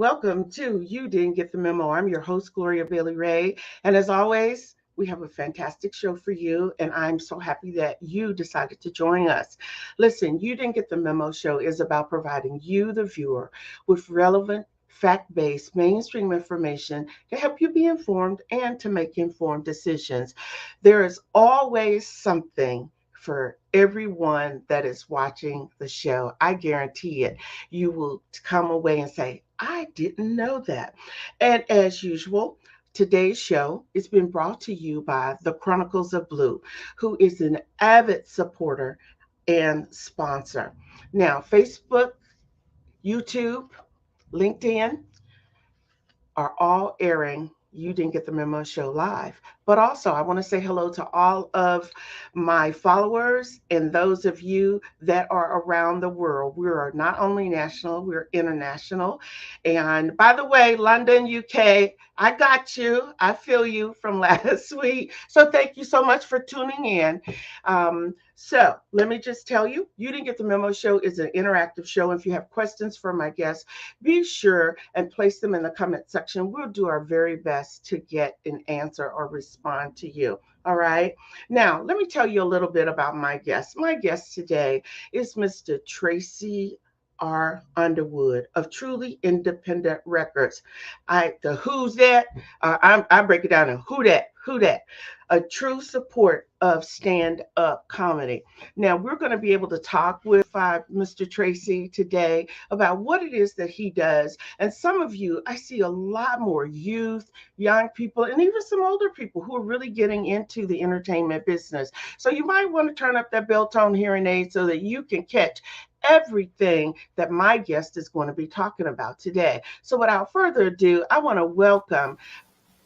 welcome to You Didn't Get the Memo. I'm your host, Gloria Bailey Ray. And as always, we have a fantastic show for you, and I'm so happy that you decided to join us. Listen, You Didn't Get the Memo show is about providing you, the viewer, with relevant, fact based mainstream information to help you be informed and to make informed decisions. There is always something for everyone that is watching the show. I guarantee it. You will come away and say, I didn't know that. And as usual, today's show is being brought to you by the Chronicles of Blue, who is an avid supporter and sponsor. Now, Facebook, YouTube, LinkedIn are all airing You Didn't Get the Memo show live. But also, I want to say hello to all of my followers and those of you that are around the world. We are not only national, we're international. And by the way, London, UK, I got you. I feel you from last week. So thank you so much for tuning in. So let me just tell you, You Didn't Get the Memo show is an interactive show. If you have questions for my guests, be sure and place them in the comment section. We'll do our very best to get an answer or respond to you. All right. Now, let me tell you a little bit about my guest. My guest today is Mr. Tracy Underwood of Truly Independent Records. The who's that? I break it down to who that, a true support of stand-up comedy. Now we're going to be able to talk with Mr. Tracy today about what it is that he does. And some of you, I see a lot more youth, young people, and even some older people who are really getting into the entertainment business. So you might want to turn up that bell tone hearing aid so that you can catch everything that my guest is going to be talking about today. So without further ado, I want to welcome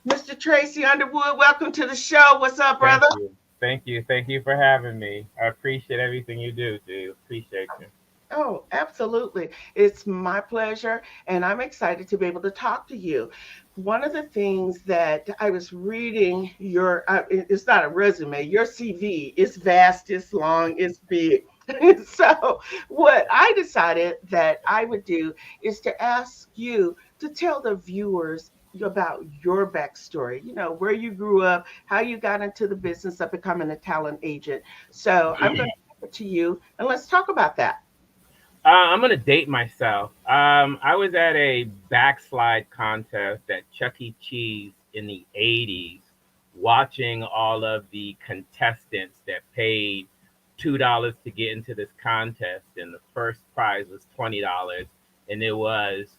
Mr. Tracy Underwood. Welcome to the show. What's up, Thank brother? you. Thank you. Thank you for having me. I appreciate everything you do, dude. Appreciate you. Oh, absolutely. It's my pleasure, and I'm excited to be able to talk to you. One of the things that I was reading it's not a resume, your CV is vast, it's long, it's big. So, what I decided that I would do is to ask you to tell the viewers about your backstory, where you grew up, how you got into the business of becoming a talent agent. So, I'm going to give it to you, and let's talk about that. I'm gonna date myself. I was at a backslide contest at Chuck E. Cheese in the '80s, watching all of the contestants that paid $2 to get into this contest, and the first prize was $20, and there was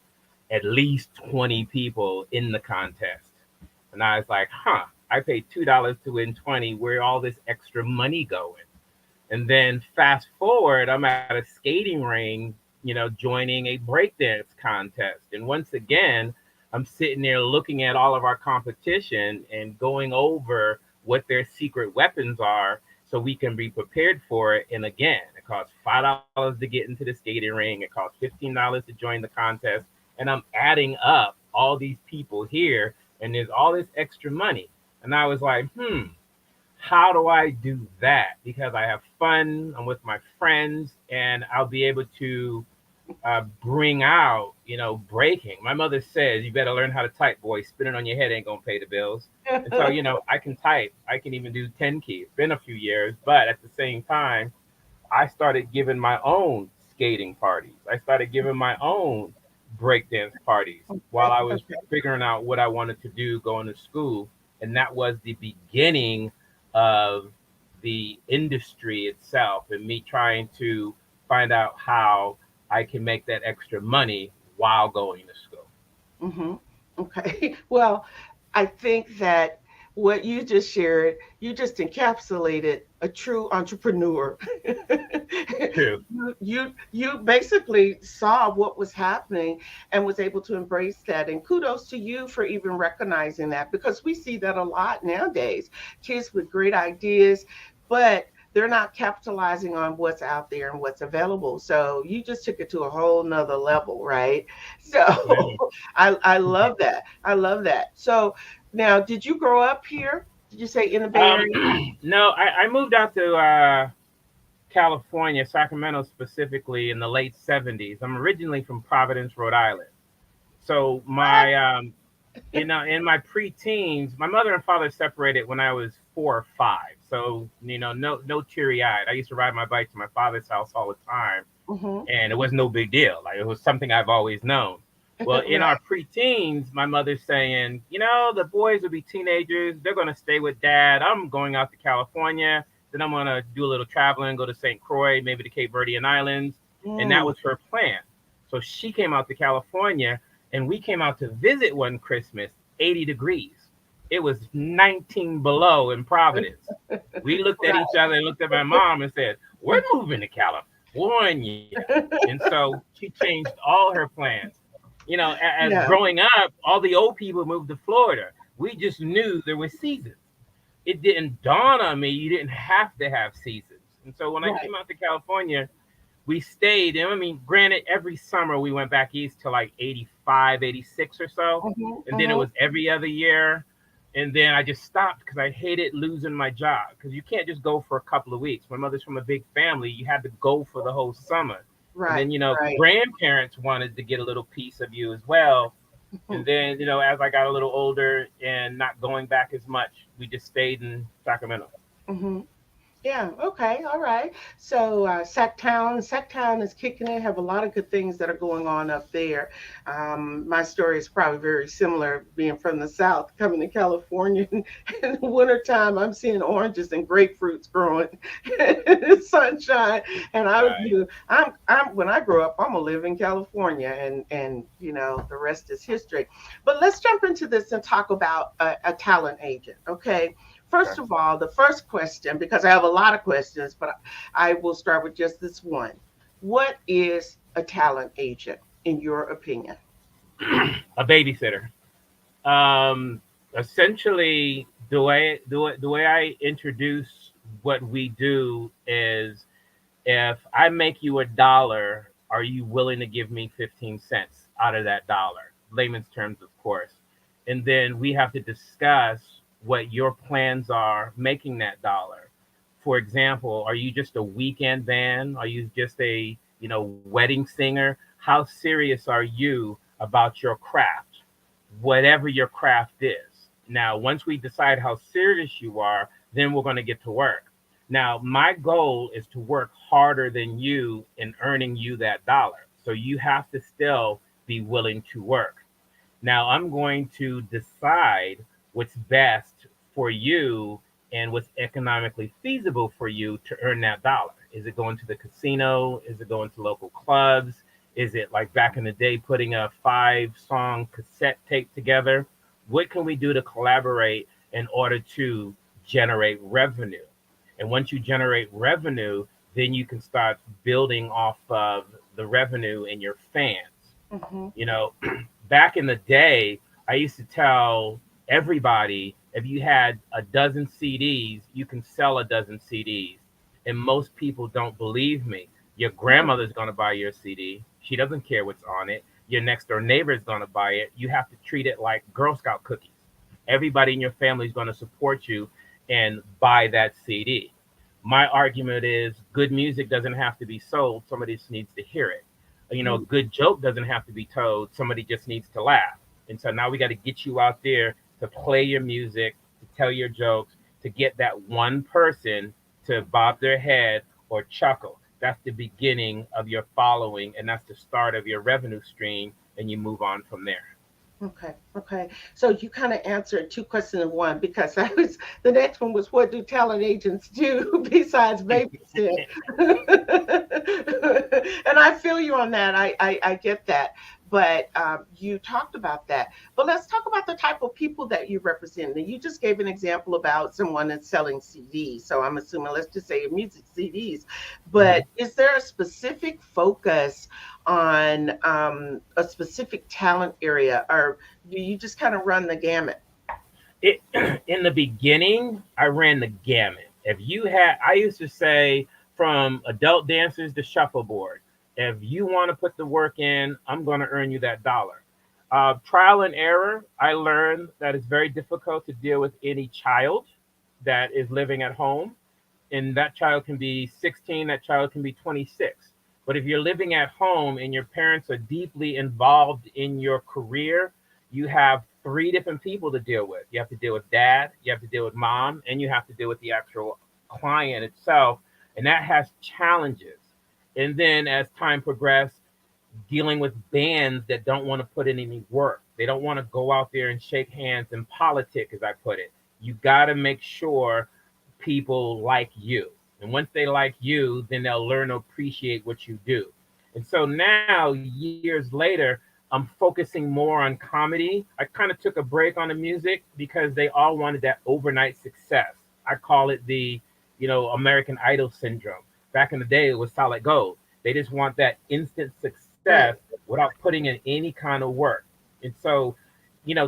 at least 20 people in the contest. And I was like, huh, I paid $2 to win 20. Where all this extra money going? And then fast forward, I'm at a skating ring, joining a breakdance contest. And once again, I'm sitting there looking at all of our competition and going over what their secret weapons are so we can be prepared for it. And again, it costs $5 to get into the skating ring. It costs $15 to join the contest. And I'm adding up all these people here, and there's all this extra money. And I was like, how do I do that? Because I have fun, I'm with my friends, and I'll be able to bring out, breaking. My mother says, you better learn how to type, boy. Spinning on your head ain't going to pay the bills. And so, I can type. I can even do 10 key. It's been a few years, but at the same time, I started giving my own skating parties. I started giving my own breakdance parties while I was Okay. figuring out what I wanted to do going to school. And that was the beginning of the industry itself and me trying to find out how I can make that extra money while going to school. hmm Okay. Well, I think that what you just shared, you just encapsulated a true entrepreneur. True. You basically saw what was happening and was able to embrace that. And kudos to you for even recognizing that because we see that a lot nowadays. Kids with great ideas, but they're not capitalizing on what's out there and what's available. So you just took it to a whole nother level, right? So Man. I love that. I love that. So now, did you grow up here? Did you say in the Bay Um, Area? no, I moved out to California, Sacramento specifically, in the late '70s. I'm originally from Providence, Rhode Island. So What? in my preteens, my mother and father separated when I was 4 or 5. So no teary eyed. I used to ride my bike to my father's house all the time, Hmm. and it was no big deal. Like it was something I've always known. Well, in Right. our preteens, my mother's saying, the boys will be teenagers. They're going to stay with dad. I'm going out to California. Then I'm going to do a little traveling, go to St. Croix, maybe the Cape Verdean Islands. And that Mm. was her plan. So she came out to California, and we came out to visit one Christmas, 80 degrees. It was 19 below in Providence. We looked at each Right. other and looked at my mom and said, "We're moving to California." And so she changed all her plans. As Yeah. growing up, all the old people moved to Florida. We just knew there were seasons. It didn't dawn on me you didn't have to have seasons. And so when I Right. came out to California, we stayed. And I mean, granted, every summer we went back east to like 85, 86 or so. Hmm. And then it Hmm. was every other year. And then I just stopped because I hated losing my job because you can't just go for a couple of weeks. My mother's from a big family. You had to go for the whole summer. And Right. then, Right. grandparents wanted to get a little piece of you as well. And then, as I got a little older and not going back as much, we just stayed in Sacramento. Hmm. Yeah, okay, all right. So Sacktown is kicking it. Have a lot of good things that are going on up there. My story is probably very similar, being from the South, coming to California in the wintertime. I'm seeing oranges and grapefruits growing in sunshine, and I Right. knew I'm when I grow up, I'm gonna live in California, and the rest is history. But let's jump into this and talk about a talent agent, okay? First Okay. of all, the first question, because I have a lot of questions, but I will start with just this one. What is a talent agent, in your opinion? A babysitter. Um, Essentially, the way I introduce what we do is, if I make you $1, are you willing to give me 15 cents out of that dollar? Layman's terms, of course. And then we have to discuss what your plans are making that dollar. For example, are you just a weekend band? Are you just a, wedding singer? How serious are you about your craft? Whatever your craft is. Now, once we decide how serious you are, then we're going to get to work. Now, my goal is to work harder than you in earning you that dollar. So you have to still be willing to work. Now, I'm going to decide what's best for you and what's economically feasible for you to earn that dollar. Is it going to the casino? Is it going to local clubs? Is it like back in the day putting a 5-song cassette tape together? What can we do to collaborate in order to generate revenue? And once you generate revenue, then you can start building off of the revenue in your fans. Hmm. You know, back in the day, I used to tell everybody, if you had a dozen CDs, you can sell a dozen CDs. And most people don't believe me. Your grandmother's going to buy your CD. She doesn't care what's on it. Your next door neighbor is going to buy it. You have to treat it like Girl Scout cookies. Everybody in your family is going to support you and buy that CD. My argument is good music doesn't have to be sold. Somebody just needs to hear it. A good joke doesn't have to be told. Somebody just needs to laugh. And so now we got to get you out there to play your music, to tell your jokes, to get that one person to bob their head or chuckle. That's the beginning of your following, and that's the start of your revenue stream, and you move on from there. Okay, okay. So you kind of answered two questions in one, because I was the next one was, what do talent agents do besides babysit? And I feel you on that. I get that. But you talked about that. But let's talk about the type of people that you represent. And you just gave an example about someone that's selling CDs. So I'm assuming, let's just say music CDs. But Mhm. is there a specific focus on a specific talent area, or do you just kind of run the gamut? It in the beginning, I ran the gamut. If you had, I used to say, from adult dancers to shuffleboard. If you want to put the work in, I'm going to earn you that dollar. Trial and error. I learned that it's very difficult to deal with any child that is living at home, and that child can be 16, that child can be 26. But if you're living at home and your parents are deeply involved in your career, you have three different people to deal with. You have to deal with dad, you have to deal with mom, and you have to deal with the actual client itself. And that has challenges. And then as time progressed, dealing with bands that don't want to put in any work. They don't want to go out there and shake hands and politic, as I put it. You got to make sure people like you. And once they like you, then they'll learn to appreciate what you do. And so now, years later, I'm focusing more on comedy. I kind of took a break on the music because they all wanted that overnight success. I call it the, American Idol syndrome. Back in the day, it was solid gold. They just want that instant success Right. without putting in any kind of work. And so,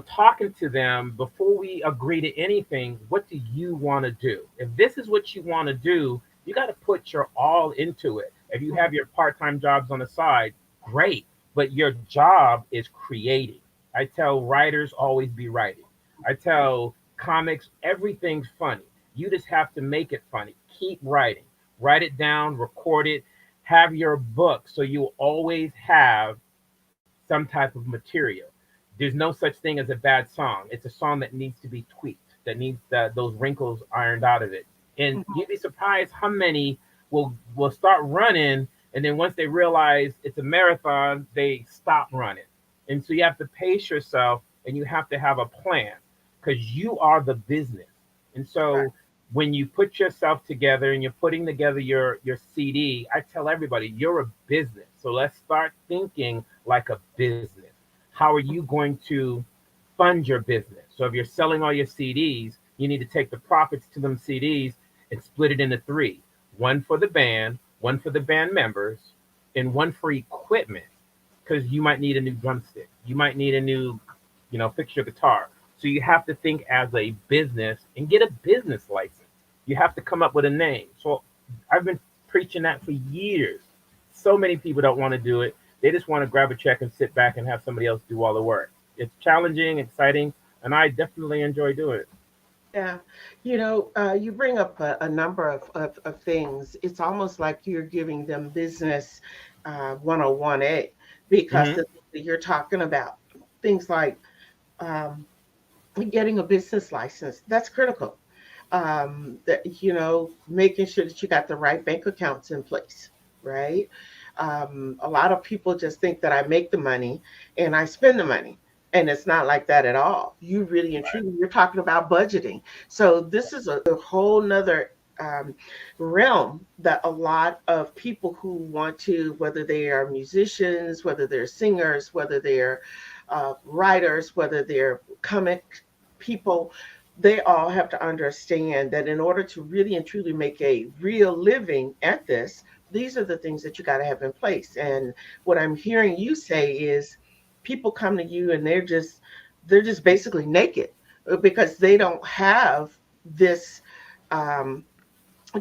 talking to them before we agree to anything, what do you want to do? If this is what you want to do, you got to put your all into it. If you have your part time jobs on the side, great. But your job is creating. I tell writers always be writing. I tell comics everything's funny. You just have to make it funny. Keep writing. Write it down, record it, have your book so you always have some type of material. There's no such thing as a bad song. It's a song that needs to be tweaked, that needs those wrinkles ironed out of it. And Mhm. you'd be surprised how many will start running, and then once they realize it's a marathon, they stop running. And so you have to pace yourself, and you have to have a plan because you are the business. And Right. so when you put yourself together and you're putting together your CD, I tell everybody you're a business. So let's start thinking like a business. How are you going to fund your business? So if you're selling all your CDs, you need to take the profits to them CDs and split it into three: one for the band, one for the band members, and one for equipment. Because you might need a new drumstick, you might need a new, fix your guitar. So you have to think as a business and get a business license. You have to come up with a name. So I've been preaching that for years. So many people don't want to do it. They just want to grab a check and sit back and have somebody else do all the work. It's challenging, exciting, and I definitely enjoy doing it. Yeah. You bring up a number of things. It's almost like you're giving them business 101A because Hmm. the things that you're talking about, things like um, getting a business license, that's critical. Making sure that you got the right bank accounts in place, right? A lot of people just think that I make the money and I spend the money. And it's not like that at all. You really and truly, you're talking about budgeting. So this is a whole nother um, realm that a lot of people who want to, whether they are musicians, whether they're singers, whether they're writers, whether they're comic people, they all have to understand that in order to really and truly make a real living at this, these are the things that you got to have in place. And what I'm hearing you say is people come to you and they're just basically naked because they don't have this um,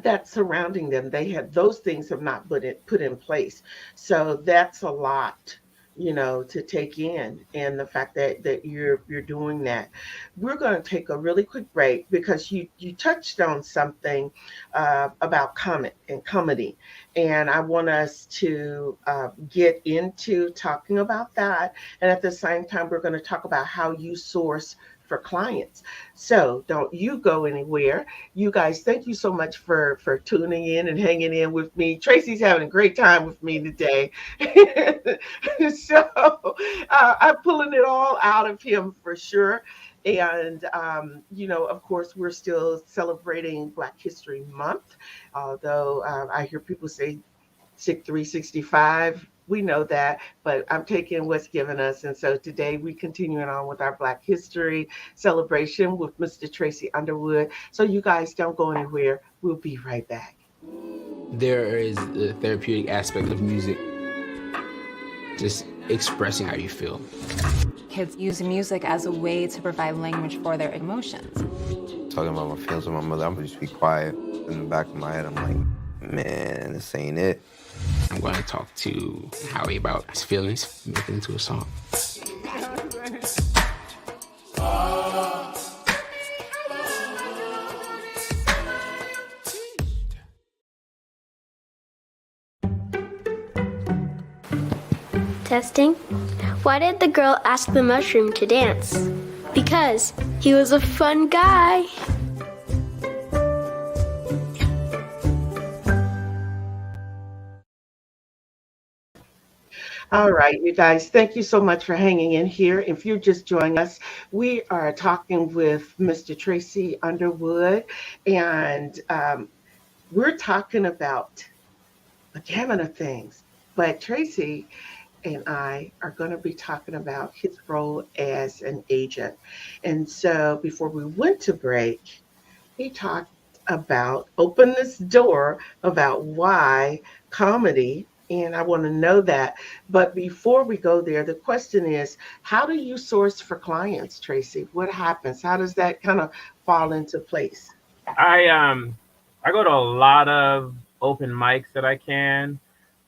that's surrounding them. They have those things have not put in place. So that's a lot, to take in, and the fact that you're doing that. We're going to take a really quick break because you touched on something about comment and comedy, and I want us to get into talking about that. And at the same time, we're going to talk about how you source for clients. So don't you go anywhere. You guys, thank you so much for tuning in and hanging in with me. Tracy's having a great time with me today. So I'm pulling it all out of him for sure. And of course, we're still celebrating Black History Month, although I hear people say 365. We know that, but I'm taking what's given us. And so today we continuing on with our Black History celebration with Mr. Tracy Underwood. So you guys don't go anywhere. We'll be right back. There is the therapeutic aspect of music, just expressing how you feel. Kids use music as a way to provide language for their emotions. Talking about my feelings with my mother, I'm gonna just be quiet. In the back of my head, I'm like, man, this ain't it. I'm going to talk to Howie about his feelings, make it into a song. Testing. Why did the girl ask the mushroom to dance? Because he was a fun guy. All right, you guys, thank you so much for hanging in here. If you're just joining us, we are talking with Mr. Tracy Underwood, and we're talking about a gamut of things. But Tracy and I are going to be talking about his role as an agent. And so before we went to break, he talked about open this door about why comedy, and I want to know that. But before we go there, the question is, how do you source for clients, Tracy? What happens? How does that kind of fall into place? I go to a lot of open mics that I can.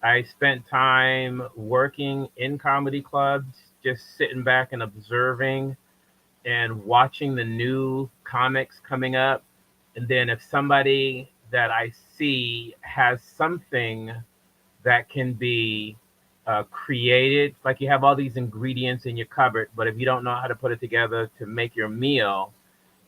I spent time working in comedy clubs, just sitting back and observing and watching the new comics coming up. And then if somebody that I see has something that can be created, like you have all these ingredients in your cupboard, but if you don't know how to put it together to make your meal,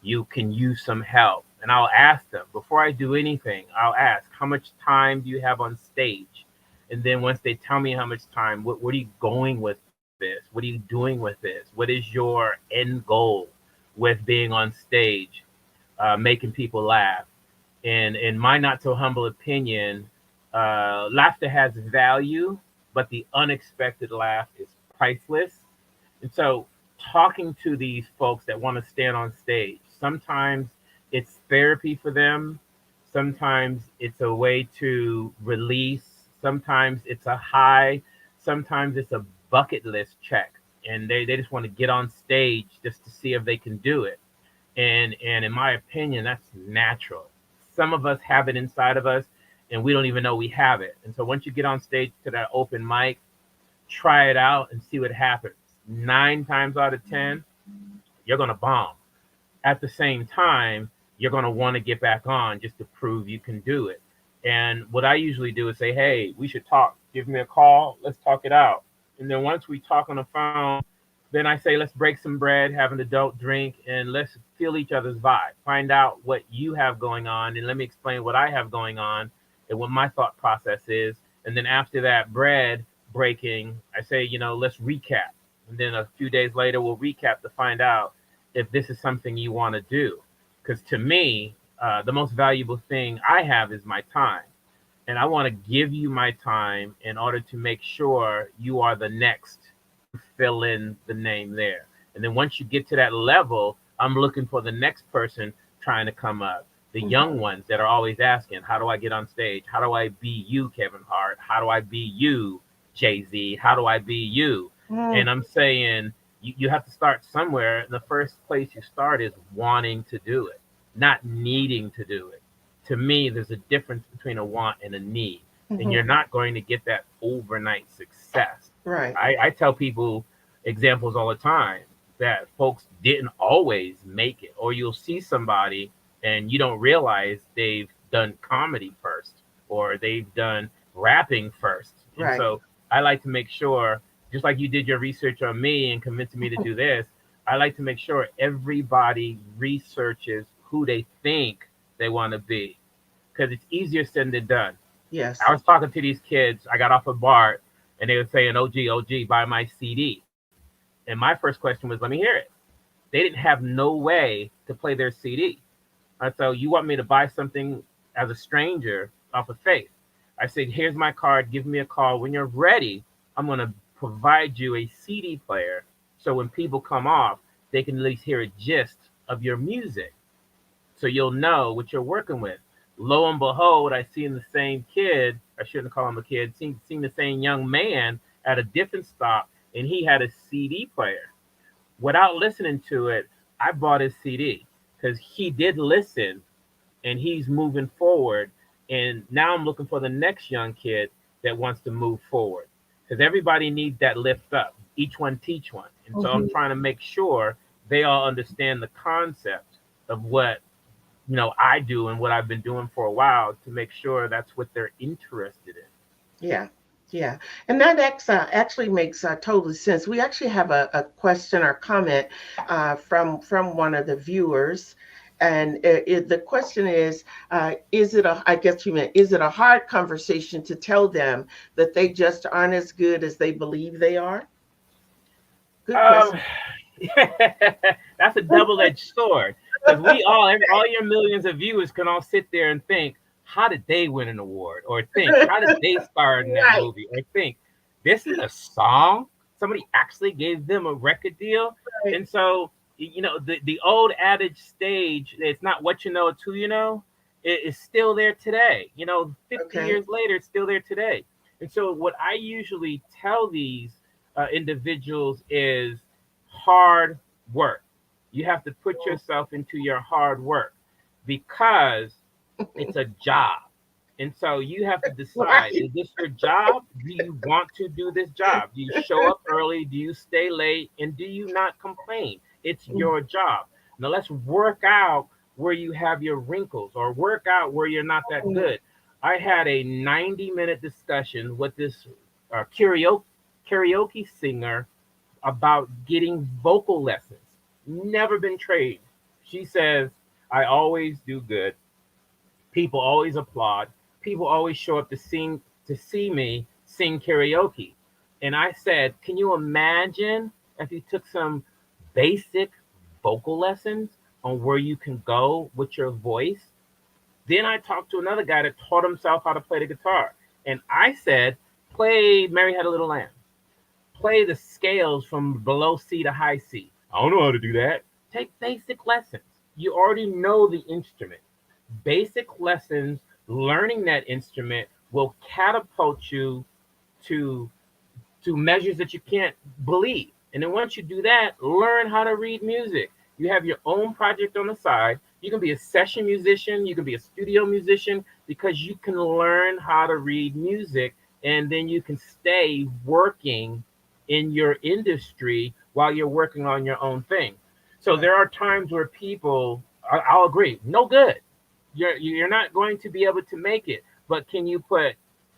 you can use some help. And I'll ask them before I do anything, I'll ask, how much time do you have on stage? And then once they tell me how much time, what are you going with this? What are you doing with this? What is your end goal with being on stage, making people laugh? And in my not so humble opinion, laughter has value, but the unexpected laugh is priceless. And so, talking to these folks that want to stand on stage, sometimes it's therapy for them, sometimes it's a way to release, sometimes it's a high, sometimes it's a bucket list check. And they just want to get on stage just to see if they can do it. And in my opinion, that's natural. Some of us have it inside of us and we don't even know we have it. And so once you get on stage to that open mic, try it out and see what happens. 9 times out of 10, you're going to bomb. At the same time, you're going to want to get back on just to prove you can do it. And what I usually do is say, hey, we should talk. Give me a call. Let's talk it out. And then once we talk on the phone, then I say, let's break some bread, have an adult drink, and let's feel each other's vibe. Find out what you have going on, and let me explain what I have going on and what my thought process is. And then after that bread breaking, I say, let's recap. And then a few days later, we'll recap to find out if this is something you want to do. Because to me, the most valuable thing I have is my time. And I want to give you my time in order to make sure you are the next to fill in the name there. And then once you get to that level, I'm looking for the next person trying to come up. The young ones that are always asking, how do I get on stage? How do I be you, Kevin Hart? How do I be you, Jay-Z? How do I be you? And I'm saying you have to start somewhere. And the first place you start is wanting to do it, not needing to do it. To me, there's a difference between a want and a need. And you're not going to get that overnight success. Right. I tell people examples all the time that folks didn't always make it, or you'll see somebody and you don't realize they've done comedy first or they've done rapping first. And Right. so I like to make sure, just like you did your research on me and convincing me to do this, I like to make sure everybody researches who they think they want to be, because it's easier said than done. Yes. I was talking to these kids. I got off of BART and they were saying, OG, buy my CD. And my first question was, let me hear it. They didn't have no way to play their CD. So you want me to buy something as a stranger off of faith? I said, here's my card. Give me a call. When you're ready, I'm going to provide you a CD player. So when people come off, they can at least hear a gist of your music. So you'll know what you're working with. Lo and behold, I seen the same kid, I shouldn't call him a kid, seen the same young man at a different stop, and he had a CD player. Without listening to it, I bought his CD because he did listen and he's moving forward. And now I'm looking for the next young kid that wants to move forward, because everybody needs that lift up. Each one teach one. And so I'm trying to make sure they all understand the concept of what I do and what I've been doing for a while, to make sure that's what they're interested in. Yeah. Yeah, and that actually makes total sense. We actually have a question or comment from one of the viewers, and the question is it a? I guess you meant, is it a hard conversation to tell them that they just aren't as good as they believe they are? Good Um, question. that's a double-edged sword because all your millions of viewers can all sit there and think, how did they win an award? Or think, how did they star in that Right, movie? Or think, this is a song? Somebody actually gave them a record deal? right. And so, the old adage stage, it's not what you know, it's who you know, it is still there today. 50 Okay. years later, it's still there today. And so, what I usually tell these individuals is hard work. You have to put yourself into your hard work because it's a job. And so you have to decide, Right. is this your job? Do you want to do this job? Do you show up early? Do you stay late? And do you not complain? It's your job. Now let's work out where you have your wrinkles or work out where you're not that good. I had a 90-minute discussion with this karaoke singer about getting vocal lessons. Never been trained. She says, I always do good. People always applaud. People always show up to see me sing karaoke. And I said, can you imagine if you took some basic vocal lessons on where you can go with your voice? Then I talked to another guy that taught himself how to play the guitar. And I said, play Mary Had a Little Lamb, play the scales from below C to high C. I don't know how to do that. Take basic lessons. You already know the instrument. Basic lessons, learning that instrument will catapult you to measures that you can't believe. And then once you do that, learn how to read music. You have your own project on the side. You can be a session musician, you can be a studio musician because you can learn how to read music and then you can stay working in your industry while you're working on your own thing. So Right. there are times where people, I'll agree, no good. You're not going to be able to make it. But can you put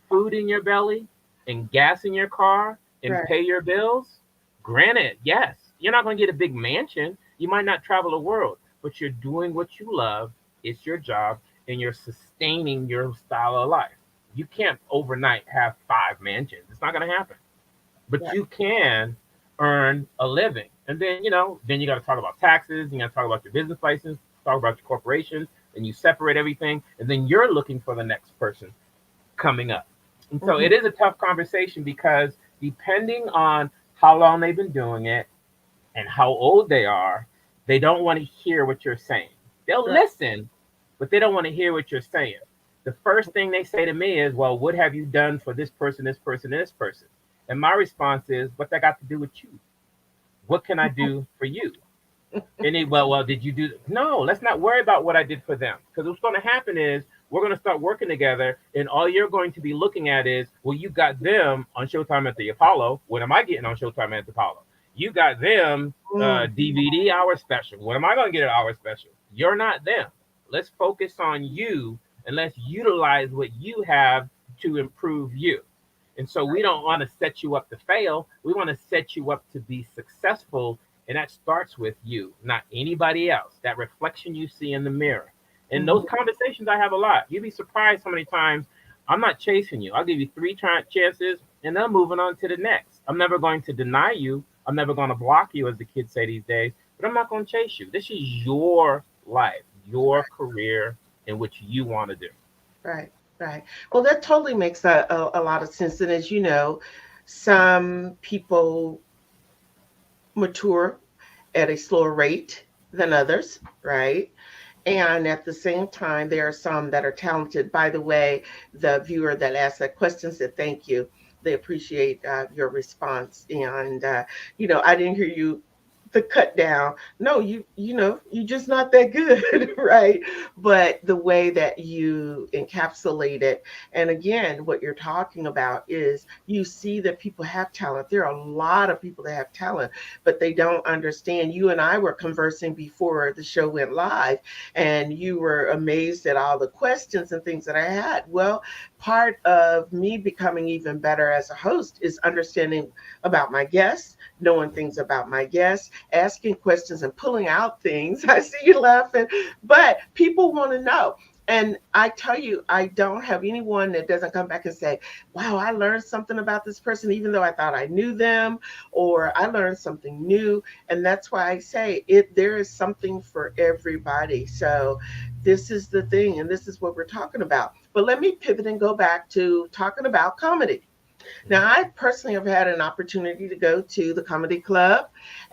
food in your belly and gas in your car and Right. pay your bills? Granted, yes. You're not going to get a big mansion. You might not travel the world, but you're doing what you love. It's your job, and you're sustaining your style of life. You can't overnight have 5 mansions. It's not going to happen. But Right. you can earn a living. And then, then you got to talk about taxes. You got to talk about your business license, talk about your corporations, and you separate everything. And then you're looking for the next person coming up. And so Mhm. it is a tough conversation because depending on how long they've been doing it and how old they are, they don't want to hear what you're saying. They'll Right. listen, but they don't want to hear what you're saying. The first thing they say to me is, well, what have you done for this person, this person, this person? And my response is, what's that got to do with you? What can I do for you? And they, well, did you do? No, let's not worry about what I did for them. Because what's going to happen is we're going to start working together, and all you're going to be looking at is, well, you got them on Showtime at the Apollo. What am I getting on Showtime at the Apollo? You got them Mm. DVD hour special. What am I going to get an hour special? You're not them. Let's focus on you and let's utilize what you have to improve you. And so we don't want to set you up to fail. We want to set you up to be successful. And that starts with you, not anybody else. That reflection you see in the mirror. And Mhm. those conversations I have a lot. You'd be surprised how many times I'm not chasing you. I'll give you three chances and I'm moving on to the next. I'm never going to deny you. I'm never going to block you, as the kids say these days, but I'm not going to chase you. This is your life, your career, and what you want to do. Right, right. Well, that totally makes a lot of sense. And as you know, some people mature at a slower rate than others, right? And at the same time, there are some that are talented. By the way, the viewer that asked that question said, thank you. They appreciate your response. And, I didn't hear you the cut down. No, you're just not that good, right? But the way that you encapsulate it, and again, what you're talking about is you see that people have talent. There are a lot of people that have talent, but they don't understand. You and I were conversing before the show went live, and you were amazed at all the questions and things that I had. Well, part of me becoming even better as a host is understanding about my guests, knowing things about my guests, asking questions and pulling out things. I see you laughing, but people want to know. And I tell you, I don't have anyone that doesn't come back and say, wow, I learned something about this person, even though I thought I knew them, or I learned something new. And that's why I say there is something for everybody. So this is the thing, and this is what we're talking about. But let me pivot and go back to talking about comedy. Now, I personally have had an opportunity to go to the comedy club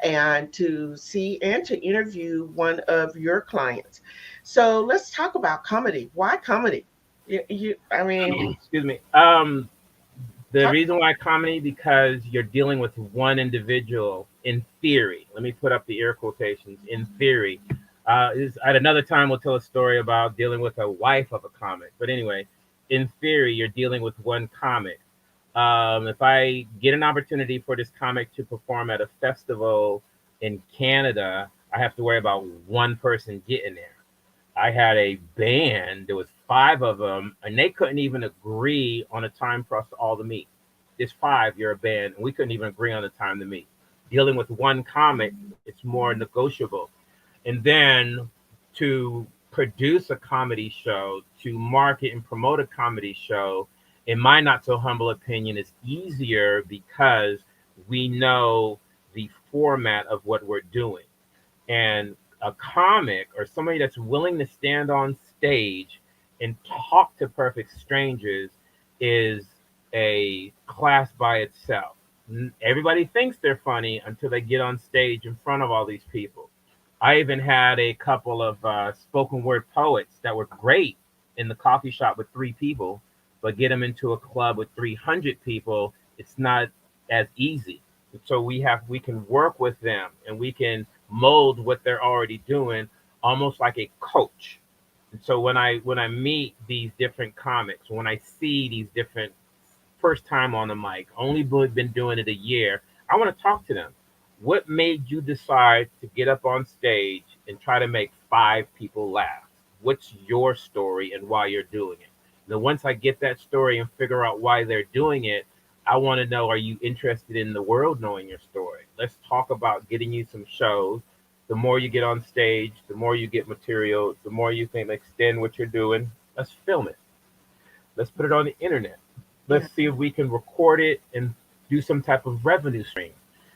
and to see and to interview one of your clients. So let's talk about comedy. Why comedy? I mean, Excuse me. The talk, reason why comedy, because you're dealing with one individual in theory. Let me put up the air quotations, in theory. Is at another time we'll tell a story about dealing with a wife of a comic. But anyway, in theory, you're dealing with one comic. If I get an opportunity for this comic to perform at a festival in Canada, I have to worry about one person getting there. I had a band, there was five of them, and they couldn't even agree on a time for us all to meet. There's five, you're a band, and we couldn't even agree on the time to meet. Dealing with one comic, it's more negotiable. And then to produce a comedy show, to market and promote a comedy show, in my not so humble opinion, is easier because we know the format of what we're doing. And a comic or somebody that's willing to stand on stage and talk to perfect strangers is a class by itself. Everybody thinks they're funny until they get on stage in front of all these people. I even had a couple of spoken word poets that were great in the coffee shop with three people, but get them into a club with 300 people, it's not as easy. So we can work with them and we can mold what they're already doing, almost like a coach. And so when I meet these different comics, when I see these different first time on the mic, only been doing it a year, I want to talk to them. What made you decide to get up on stage and try to make five people laugh? What's your story and why you're doing it? Then once I get that story and figure out why they're doing it, I want to know, are you interested in the world knowing your story? Let's talk about getting you some shows. The more you get on stage, the more you get material, the more you can extend what you're doing. Let's film it. Let's put it on the internet. yeah. Let's see if we can record it and do some type of revenue stream.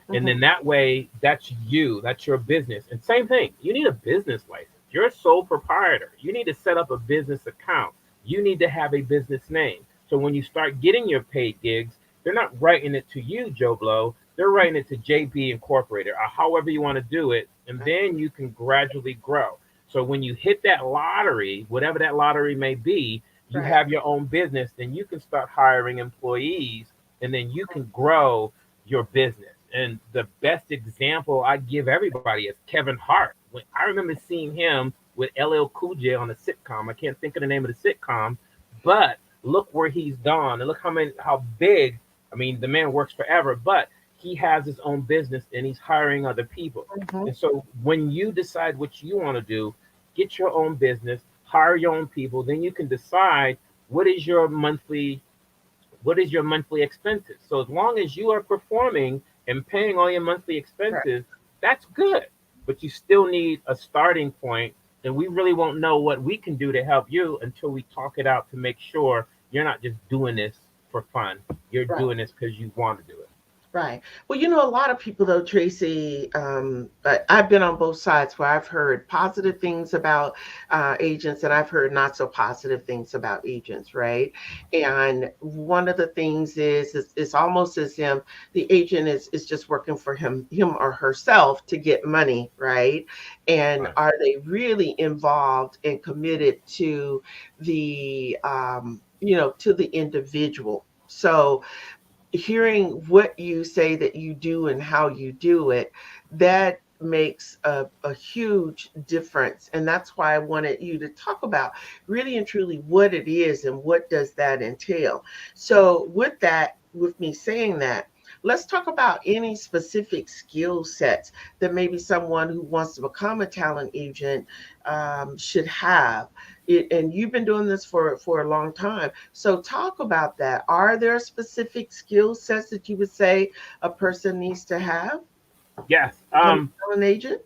And Mhm. then that way, that's you, that's your business. And same thing, you need a business license. You're a sole proprietor. You need to set up a business account. You need to have a business name. So when you start getting your paid gigs, they're not writing it to you, Joe Blow. They're writing it to JB Incorporated or however you want to do it. And then you can gradually grow. So when you hit that lottery, whatever that lottery may be, you Right. have your own business, then you can start hiring employees and then you can grow your business. And the best example I give everybody is Kevin Hart. When I remember seeing him with LL Cool J on a sitcom. I can't think of the name of the sitcom, but look where he's gone and look how big. I mean, the man works forever, but he has his own business and he's hiring other people. Mhm. And so when you decide what you want to do, get your own business, hire your own people, then you can decide what is your monthly expenses. So as long as you are performing and paying all your monthly Right. expenses, that's good. But you still need a starting point, and we really won't know what we can do to help you until we talk it out to make sure you're not just doing this for fun. You're Right. doing this because you want to do it. Right. Well, a lot of people, though, Tracy, but I've been on both sides where I've heard positive things about agents and I've heard not so positive things about agents, right? And one of the things is it's almost as if the agent is just working for him or herself to get money, right? And Right. are they really involved and committed to to the individual? So, hearing what you say that you do and how you do it, that makes a huge difference. And that's why I wanted you to talk about really and truly what it is and what does that entail. So with that, with me saying that, let's talk about any specific skill sets that maybe someone who wants to become a talent agent should have. And you've been doing this for a long time. So talk about that. Are there specific skill sets that you would say a person needs to have Yes. to become a talent agent?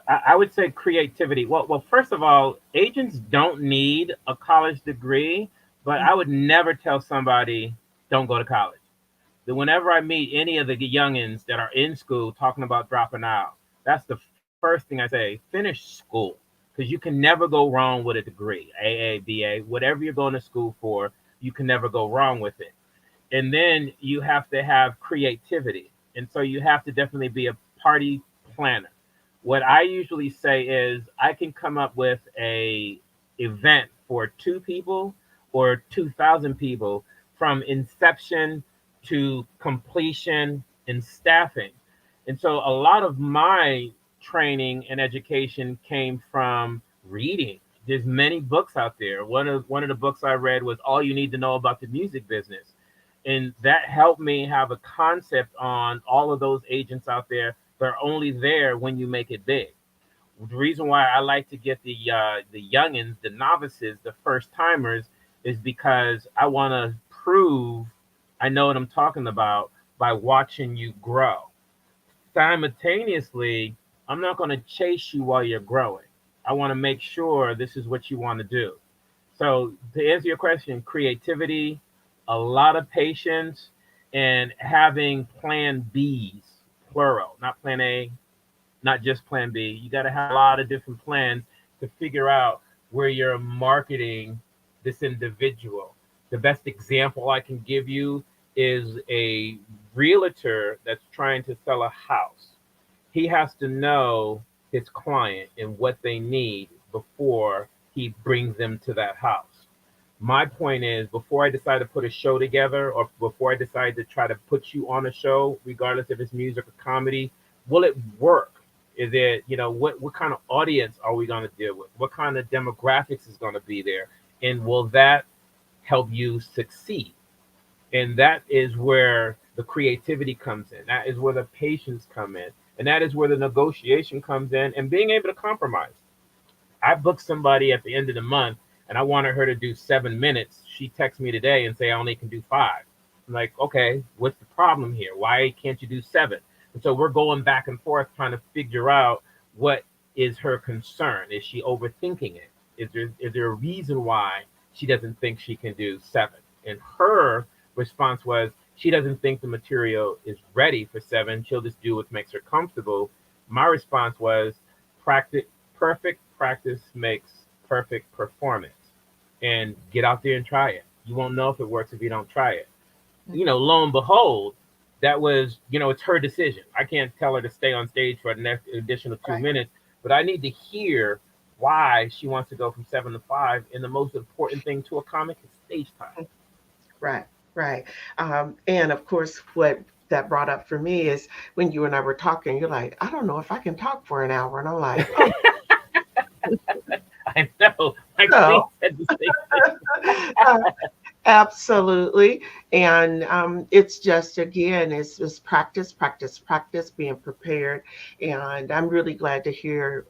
I would say creativity. Well, first of all, agents don't need a college degree, but I would never tell somebody don't go to college. That whenever I meet any of the youngins that are in school talking about dropping out, that's the first thing I say: finish school, because you can never go wrong with a degree, AA, BA, whatever you're going to school for, you can never go wrong with it. And then you have to have creativity, and so you have to definitely be a party planner. What I usually say is I can come up with a event for 2 people or 2,000 people from inception to completion and staffing. And so a lot of my training and education came from reading. There's many books out there. One of the books I read was All You Need to Know About the Music Business. And that helped me have a concept on all of those agents out there. They're only there when you make it big. The reason why I like to get the youngins, the novices, the first timers, is because I want to prove I know what I'm talking about by watching you grow. Simultaneously, I'm not going to chase you while you're growing. I want to make sure this is what you want to do. So to answer your question, creativity, a lot of patience, and having plan Bs, plural, not plan A, not just plan B. You got to have a lot of different plans to figure out where you're marketing this individual. The best example I can give you is a realtor that's trying to sell a house. He has to know his client and what they need before he brings them to that house. My point is, before I decide to put a show together or before I decide to try to put you on a show, regardless if it's music or comedy, will it work? Is it, what kind of audience are we going to deal with? What kind of demographics is going to be there? And will that help you succeed? And that is where the creativity comes in. That is where the patience come in. And that is where the negotiation comes in and being able to compromise. I booked somebody at the end of the month and I wanted her to do 7 minutes. She texts me today and say I only can do 5. I'm like, okay, what's the problem here? Why can't you do 7? And so we're going back and forth trying to figure out what is her concern. Is she overthinking it? Is there a reason why she doesn't think she can do 7? And her response was she doesn't think the material is ready for 7. She'll just do what makes her comfortable. My response was practice. Perfect practice makes perfect performance. And get out there and try it. You won't know if it works if you don't try it. Lo and behold, that was, it's her decision. I can't tell her to stay on stage for the next additional 2 minutes, but I need to hear why she wants to go from 7 to 5. And the most important thing to a comic is stage time. Right, right. And of course, what that brought up for me is when you and I were talking, you're like, I don't know if I can talk for an hour. And I'm like, oh. I know. My queen said the same thing. Absolutely. And it's just, again, it's just practice, practice, practice, being prepared. And I'm really glad to hear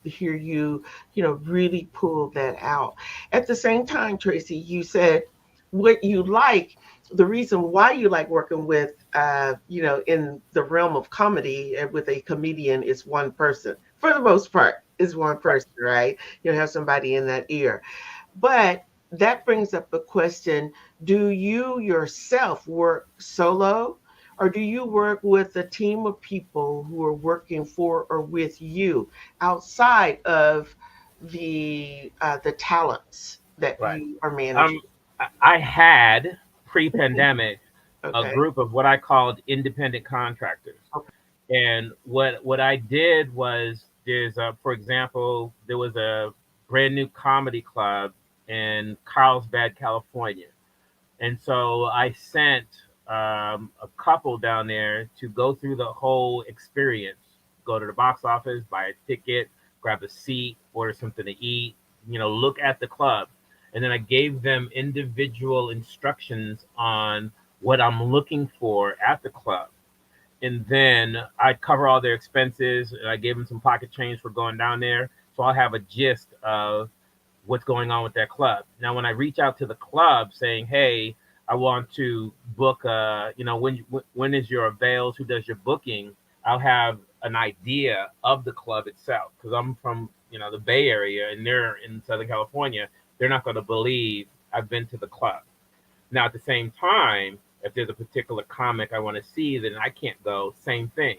you, really pull that out. At the same time, Tracy, you said what you like, the reason why you like working with, in the realm of comedy with a comedian is one person. For the most part, is one person, right? You have somebody in that ear. But that brings up the question, do you yourself work solo or do you work with a team of people who are working for or with you outside of the talents that Right. you are managing? I had pre-pandemic a Okay. group of what I called independent contractors. Okay. And what I did was for example, there was a brand new comedy club in Carlsbad, California. And so I sent a couple down there to go through the whole experience, go to the box office, buy a ticket, grab a seat, order something to eat, look at the club. And then I gave them individual instructions on what I'm looking for at the club. And then I cover all their expenses, and I gave them some pocket change for going down there. So I'll have a gist of what's going on with that club. Now, when I reach out to the club saying, hey, I want to book, when is your avails, who does your booking, I'll have an idea of the club itself. Because I'm from, the Bay Area, and they're in Southern California. They're not going to believe I've been to the club. Now, at the same time, if there's a particular comic I want to see, then I can't go. Same thing.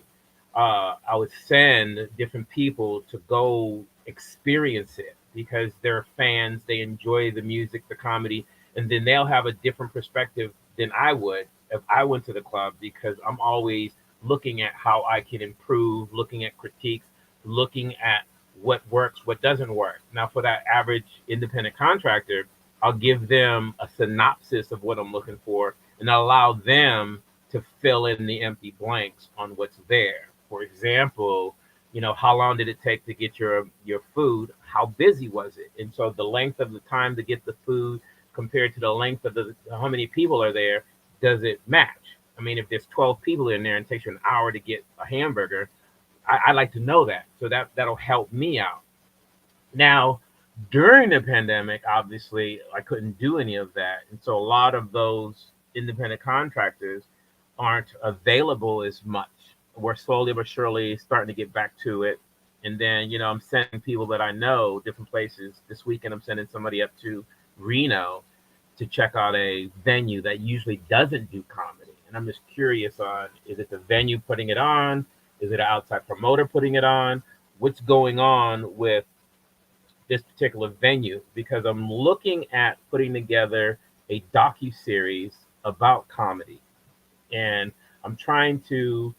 I would send different people to go experience it because they're fans. They enjoy the music, the comedy, and then they'll have a different perspective than I would if I went to the club, because I'm always looking at how I can improve, looking at critiques, looking at what works, what doesn't work. Now, for that average independent contractor, I'll give them a synopsis of what I'm looking for and allow them to fill in the empty blanks on what's there. For example, how long did it take to get your food? How busy was it? And so the length of the time to get the food compared to the length of how many people are there, does it match? I mean, if there's 12 people in there and it takes you an hour to get a hamburger, I like to know that. So that'll help me out. Now, during the pandemic, obviously, I couldn't do any of that. And so a lot of those independent contractors aren't available as much. We're slowly but surely starting to get back to it. And then, I'm sending people that I know different places. This weekend, I'm sending somebody up to Reno to check out a venue that usually doesn't do comedy. And I'm just curious on, is it the venue putting it on? Is it an outside promoter putting it on? What's going on with this particular venue? Because I'm looking at putting together a docuseries about comedy. And I'm trying to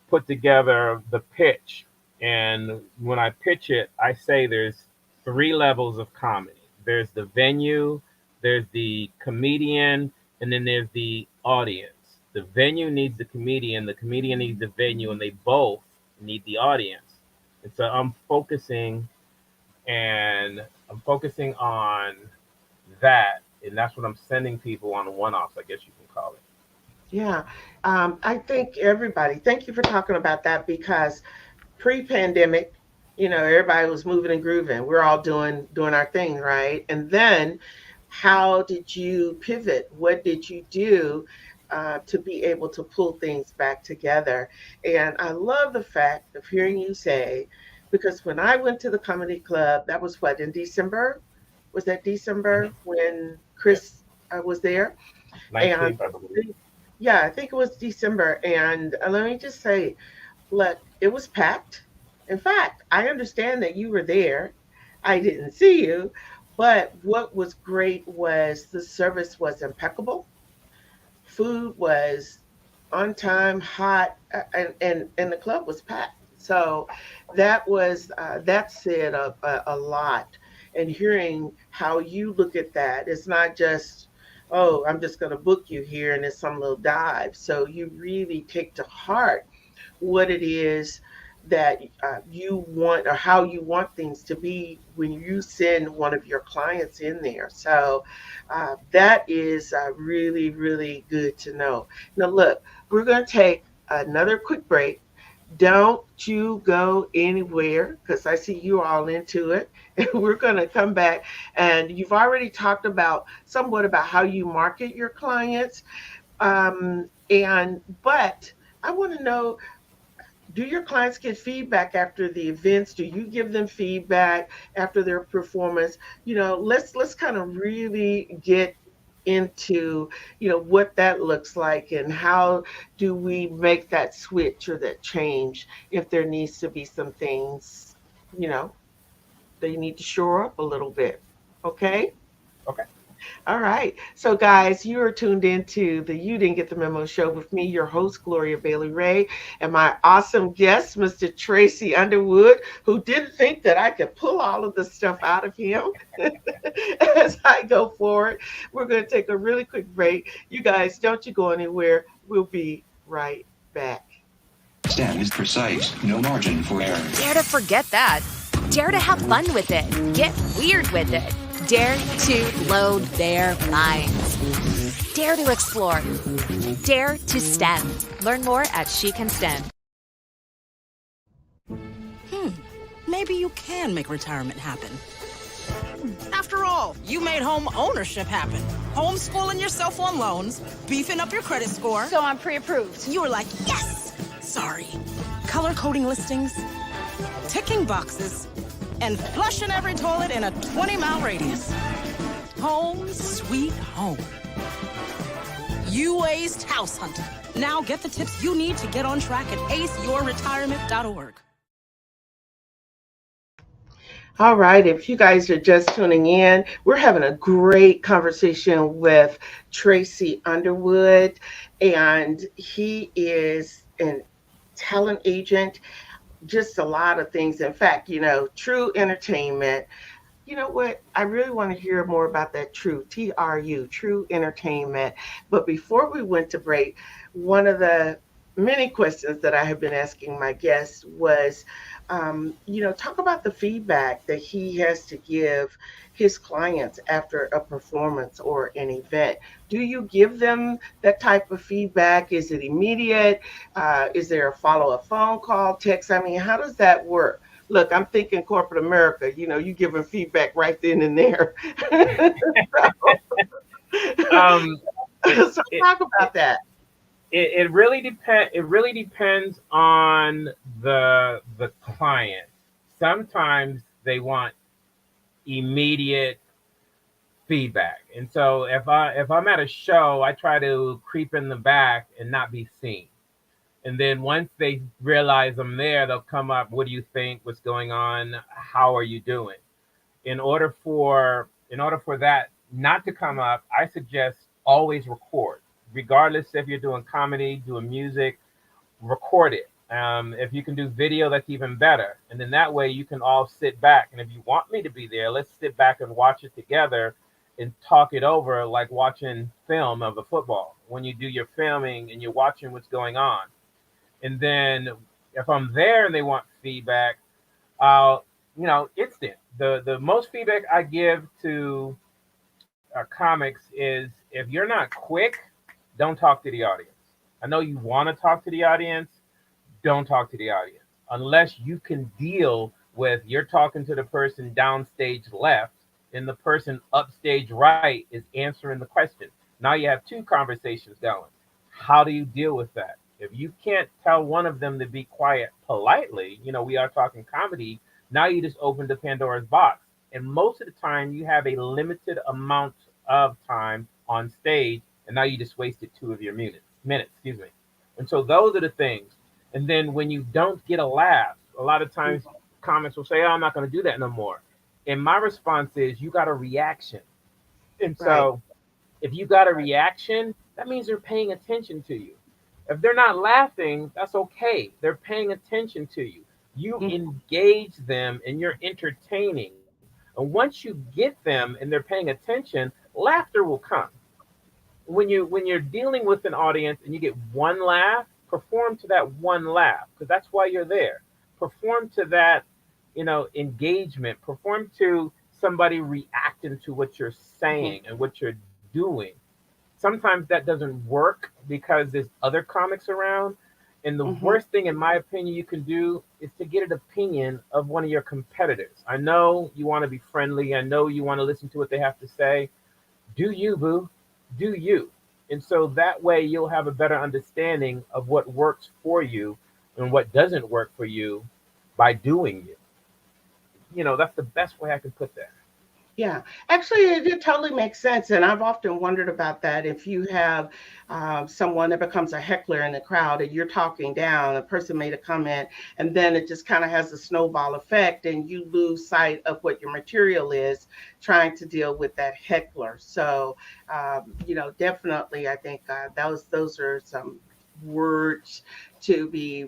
put together the pitch. And when I pitch it, I say there's 3 levels of comedy. There's the venue, there's the comedian, and then there's the audience. The venue needs the comedian needs the venue, and they both need the audience. And so I'm focusing on that, and that's what I'm sending people on one-offs, I guess you can call it. Yeah. I think thank you for talking about that, because pre-pandemic, everybody was moving and grooving. We're all doing our thing, right? And then how did you pivot? What did you do to be able to pull things back together? And I love the fact of hearing you say, because when I went to the comedy club, that was in December? Was that December when Chris was there? 19th, I believe. Yeah, I think it was December. And let me just say, look, it was packed. In fact, I understand that you were there. I didn't see you. But what was great was the service was impeccable. Food was on time, hot, and the club was packed. So that said a lot. And hearing how you look at that, it's not just, oh, I'm just going to book you here and it's some little dive. So you really take to heart what it is that you want, or how you want things to be when you send one of your clients in there. So that is really, really good to know. Now, look, we're going to take another quick break. Don't you go anywhere, because I see you all into it. And we're going to come back, and you've already talked somewhat about how you market your clients. But I want to know, do your clients get feedback after the events? Do you give them feedback after their performance? Let's kind of really get into what that looks like, and how do we make that switch or that change if there needs to be some things they need to shore up a little bit. Okay. All right. So, guys, you are tuned into the You Didn't Get the Memo show with me, your host, Gloria Bailey Ray, and my awesome guest, Mr. Tracy Underwood, who didn't think that I could pull all of the stuff out of him. As I go forward, we're going to take a really quick break. You guys, don't you go anywhere. We'll be right back. STEM is precise, no margin for error. Dare to forget that. Dare to have fun with it. Get weird with it. Dare to load their minds. Dare to explore. Dare to STEM. Learn more at She Can STEM. Maybe you can make retirement happen. After all, you made home ownership happen. Homeschooling yourself on loans, beefing up your credit score. So I'm pre-approved. You were like, yes! Sorry. Color coding listings, ticking boxes, and flushing every toilet in a 20-mile radius. Home sweet home. You aced house hunting. Now get the tips you need to get on track at aceyourretirement.org. All right, if you guys are just tuning in, we're having a great conversation with Tracy Underwood, and he is an talent agent, just a lot of things. In fact, true entertainment. You know what? I really want to hear more about that TRU, true entertainment. But before we went to break, one of the many questions that I have been asking my guests was, talk about the feedback that he has to give his clients after a performance or an event. Do you give them that type of feedback? Is it immediate? Is there a follow-up phone call, text? I mean, how does that work? Look, I'm thinking corporate America, you giving feedback right then and there. So talk about that. It really depends on the client. Sometimes they want immediate feedback, and so if I'm at a show, I try to creep in the back and not be seen. And then once they realize I'm there, they'll come up. What do you think? What's going on? How are you doing? In order for that not to come up, I suggest always record. Regardless if you're doing comedy, doing music, record it. If you can do video, that's even better. And then that way you can all sit back. And if you want me to be there, let's sit back and watch it together and talk it over like watching film of a football. When you do your filming and you're watching what's going on. And then if I'm there and they want feedback, instant. The most feedback I give to comics is if you're not quick, don't talk to the audience. I know you want to talk to the audience. Don't talk to the audience unless you can deal with you're talking to the person downstage left and the person upstage right is answering the question. Now you have two conversations going. How do you deal with that? If you can't tell one of them to be quiet politely, we are talking comedy. Now you just opened the Pandora's box. And most of the time you have a limited amount of time on stage. And now you just wasted 2 of your minutes, And so those are the things. And then when you don't get a laugh, a lot of times comics will say, oh, I'm not going to do that no more. And my response is, you got a reaction. And so if you got a reaction, that means they're paying attention to you. If they're not laughing, that's okay. They're paying attention to you. You engage them and you're entertaining. And once you get them and they're paying attention, laughter will come. When you're dealing with an audience and you get one laugh, perform to that one laugh, because that's why you're there. Perform to that, engagement. Perform to somebody reacting to what you're saying and what you're doing. Sometimes that doesn't work because there's other comics around. And the worst thing, in my opinion, you can do is to get an opinion of one of your competitors. I know you want to be friendly. I know you want to listen to what they have to say. Do you, boo? Do you? And so that way you'll have a better understanding of what works for you and what doesn't work for you by doing you. That's the best way I can put that. Yeah, actually, it totally makes sense. And I've often wondered about that. If you have someone that becomes a heckler in the crowd and you're talking down, a person made a comment, and then it just kind of has a snowball effect and you lose sight of what your material is trying to deal with that heckler. So, definitely, I think those are some words to be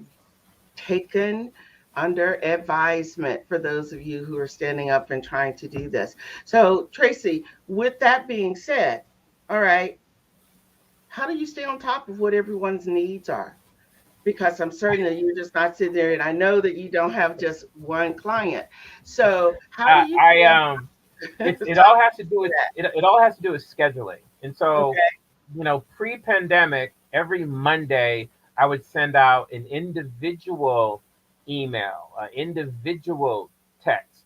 taken under advisement for those of you who are standing up and trying to do this. So, Tracy, with that being said, all right, how do you stay on top of what everyone's needs are? Because I'm certain that you're just not sitting there, and I know that you don't have just one client. So, how do you? It all has to do with scheduling. And so, pre-pandemic, every Monday I would send out an individual email, an individual text,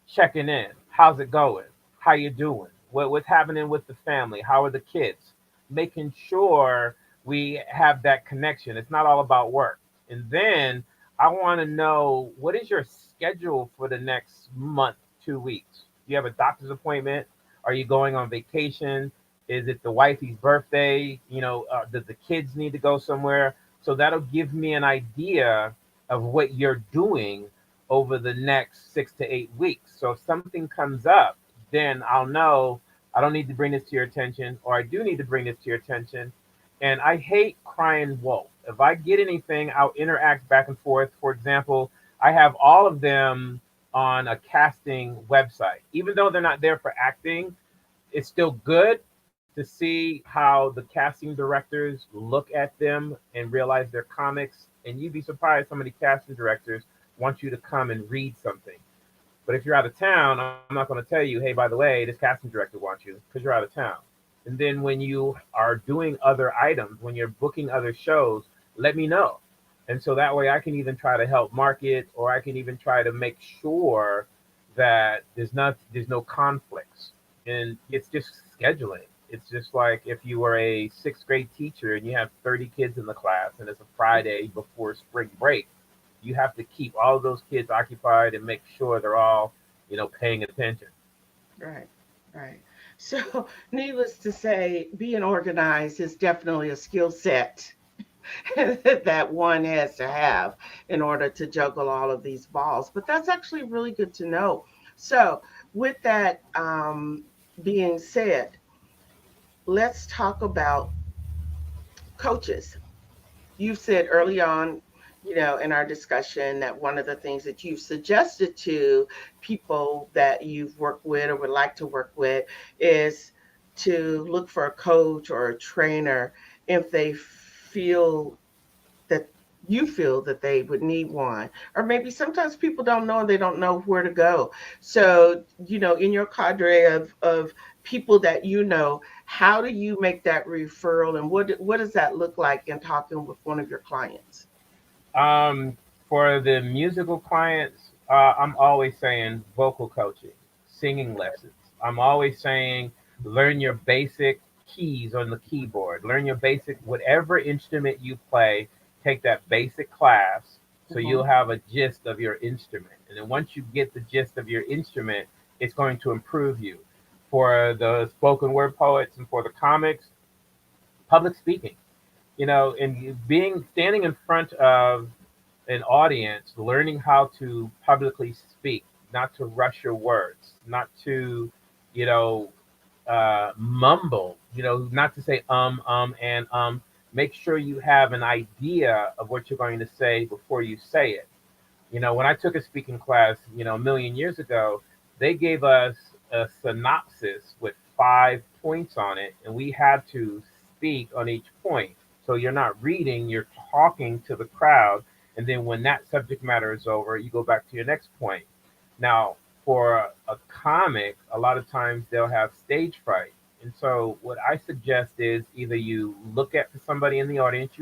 checking in. How's it going? How you doing? What's happening with the family? How are the kids? Making sure we have that connection. It's not all about work. And then I want to know, what is your schedule for the next month, 2 weeks? You have a doctor's appointment? Are you going on vacation? Is it the wifey's birthday? Does the kids need to go somewhere? So that'll give me an idea of what you're doing over the next 6 to 8 weeks. So if something comes up, then I'll know I don't need to bring this to your attention, or I do need to bring this to your attention. And I hate crying wolf. If I get anything, I'll interact back and forth. For example, I have all of them on a casting website. Even though they're not there for acting, it's still good to see how the casting directors look at them and realize they're comics. And you'd be surprised how many casting directors want you to come and read something. But if you're out of town, I'm not going to tell you, hey, by the way, this casting director wants you, because you're out of town. And then when you are doing other items, when you're booking other shows, let me know. And so that way I can even try to help market, or I can even try to make sure that there's no conflicts. And it's just scheduling. It's just like if you were a sixth grade teacher and you have 30 kids in the class and it's a Friday before spring break, you have to keep all of those kids occupied and make sure they're all, paying attention. Right, right. So, needless to say, being organized is definitely a skill set that one has to have in order to juggle all of these balls. But that's actually really good to know. So, with that being said, let's talk about coaches. You said early on, in our discussion, that one of the things that you've suggested to people that you've worked with or would like to work with is to look for a coach or a trainer if they feel that you feel that they would need one. Or maybe sometimes people don't know and they don't know where to go. So, in your cadre of people that how do you make that referral, and what does that look like in talking with one of your clients? For the musical clients, I'm always saying vocal coaching, singing lessons. I'm always saying learn your basic keys on the keyboard, learn your basic, whatever instrument you play, take that basic class so you'll have a gist of your instrument. And then once you get the gist of your instrument, it's going to improve you. For the spoken word poets and for the comics, public speaking, and standing in front of an audience, learning how to publicly speak, not to rush your words, not to, you know, mumble, not to say and make sure you have an idea of what you're going to say before you say it. When I took a speaking class, a million years ago, they gave us a synopsis with 5 points on it, and we had to speak on each point. So you're not reading, you're talking to the crowd. And then when that subject matter is over, you go back to your next point. Now, for a comic, a lot of times they'll have stage fright. And so what I suggest is either you look at somebody in the audience,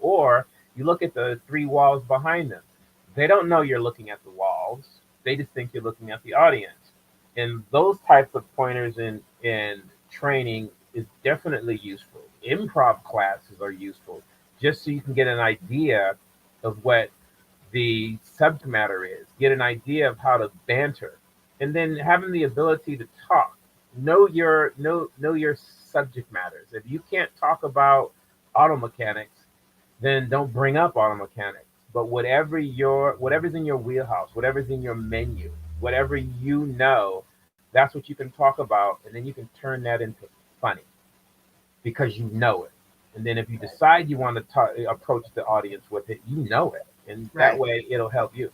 or you look at the three walls behind them. They don't know you're looking at the walls. They just think you're looking at the audience. And those types of pointers in training is definitely useful. Improv classes are useful just so you can get an idea of what the subject matter is, get an idea of how to banter, and then having the ability to talk. Know your subject matters. If you can't talk about auto mechanics, then don't bring up auto mechanics. But whatever's in your wheelhouse, whatever's in your menu, whatever that's what you can talk about, and then you can turn that into funny because you know it. And then if you decide you want to approach the audience with it, and that way it'll help you.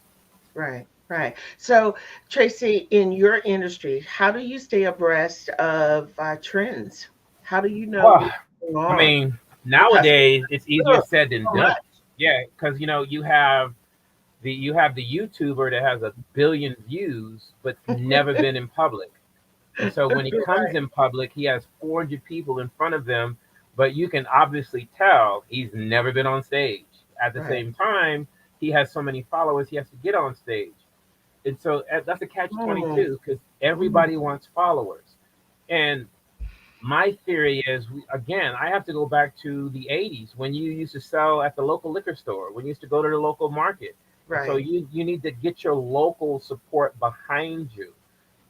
Right, right. So, Tracy, in your industry, how do you stay abreast of trends? How do you know Well, what's going I on? mean, Because nowadays it's easier said than so done. much. Yeah, because you have the YouTuber that has 1 billion views but never been in public. And so when he comes Right. in public, he has 400 people in front of them but you can obviously tell he's never been on stage. At the Right. same time, he has so many followers, he has to get on stage. And so that's a catch Mm, 22 because mm, everybody wants followers. And my theory is, again, I have to go back to the 80s when you used to sell at the local liquor store, when you used to go to the local market. And so right. you need to get your local support behind you.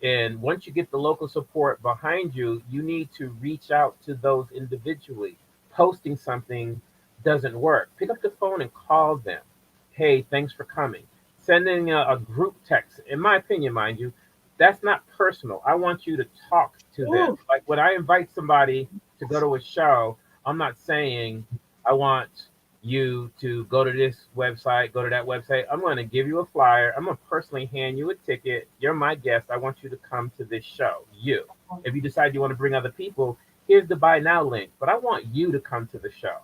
And once you get the local support behind you, you need to reach out to those individually. Posting something doesn't work. Pick up the phone and call them. Hey, thanks for coming. Sending a group text, in my opinion, mind you, that's not personal. I want you to talk to them. Ooh, Like when I invite somebody to go to a show, I'm not saying I want you to go to this website, go to that website. I'm going to give you a flyer. I'm going to personally hand you a ticket. You're my guest. I want you to come to this show. You. If you decide you want to bring other people, here's the buy now link. But I want you to come to the show.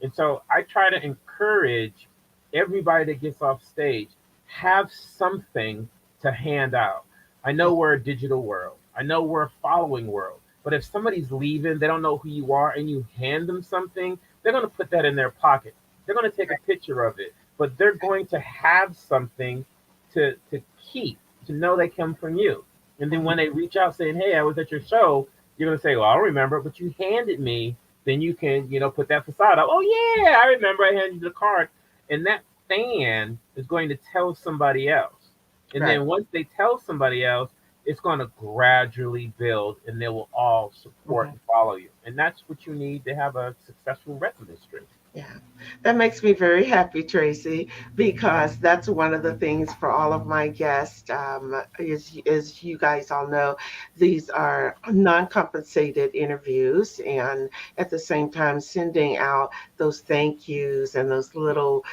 And so I try to encourage everybody that gets off stage, have something to hand out. I know we're a digital world. I know we're a following world. But if somebody's leaving, they don't know who you are, and you hand them something, they're going to put that in their pocket. They're going to take a picture of it, but they're going to have something to keep, to know they come from you. And then when they reach out saying, "Hey, I was at your show," you're going to say, "Well, I don't remember, but you handed me." Then you can, put that facade up. "Oh yeah, I remember. I handed you the card," and that fan is going to tell somebody else. And right. then once they tell somebody else, it's going to gradually build, and they will all support Mhm. and follow you. And that's what you need to have a successful record industry. Yeah, that makes me very happy, Tracy, because that's one of the things for all of my guests. As you guys all know, these are non-compensated interviews, and at the same time, sending out those thank yous and those little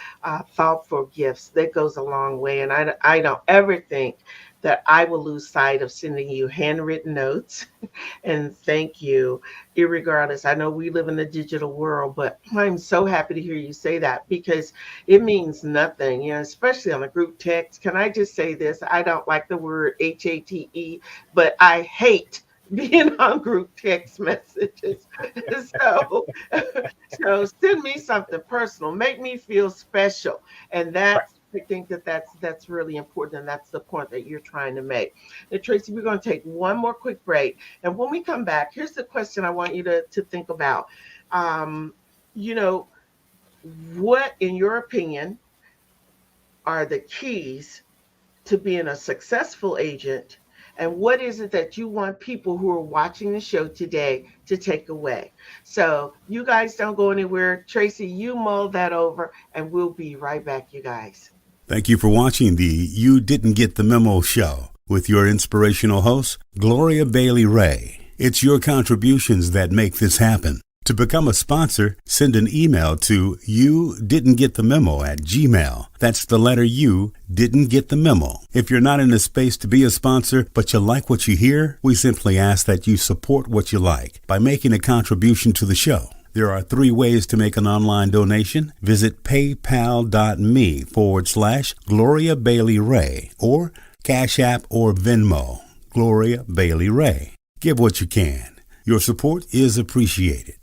thoughtful gifts that goes a long way. And I don't ever think that I will lose sight of sending you handwritten notes and thank you, irregardless. I know we live in the digital world, but I'm so happy to hear you say that because it means nothing, especially on a group text. Can I just say this? I don't like the word HATE, but I hate being on group text messages. So, so send me something personal, make me feel special. And Right. I think that that's really important. And that's the point that you're trying to make. Now, Tracy, we're going to take one more quick break. And when we come back, here's the question I want you to think about. Um, you know, what, in your opinion, are the keys to being a successful agent? And what is it that you want people who are watching the show today to take away? So, you guys don't go anywhere. Tracy, you mull that over, and we'll be right back, you guys. Thank you for watching the You Didn't Get the Memo show with your inspirational host, Gloria Bailey Ray. It's your contributions that make this happen. To become a sponsor, send an email to youdidn'tgetthememo@gmail. That's the letter U, didn't get the memo. If you're not in a space to be a sponsor, but you like what you hear, we simply ask that you support what you like by making a contribution to the show. There are 3 ways to make an online donation. Visit paypal.me/Gloria Bailey Ray or Cash App or Venmo, Gloria Bailey Ray. Give what you can. Your support is appreciated.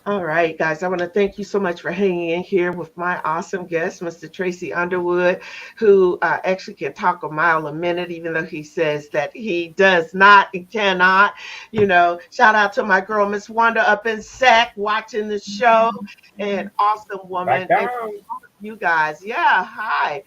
All right, guys, I want to thank you so much for hanging in here with my awesome guest, Mr. Tracy Underwood, who actually can talk a mile a minute, even though he says that he does not and cannot. Shout out to my girl, Miss Wanda, up in SAC, watching the show. An awesome Back woman. And down. you guys, yeah, hi.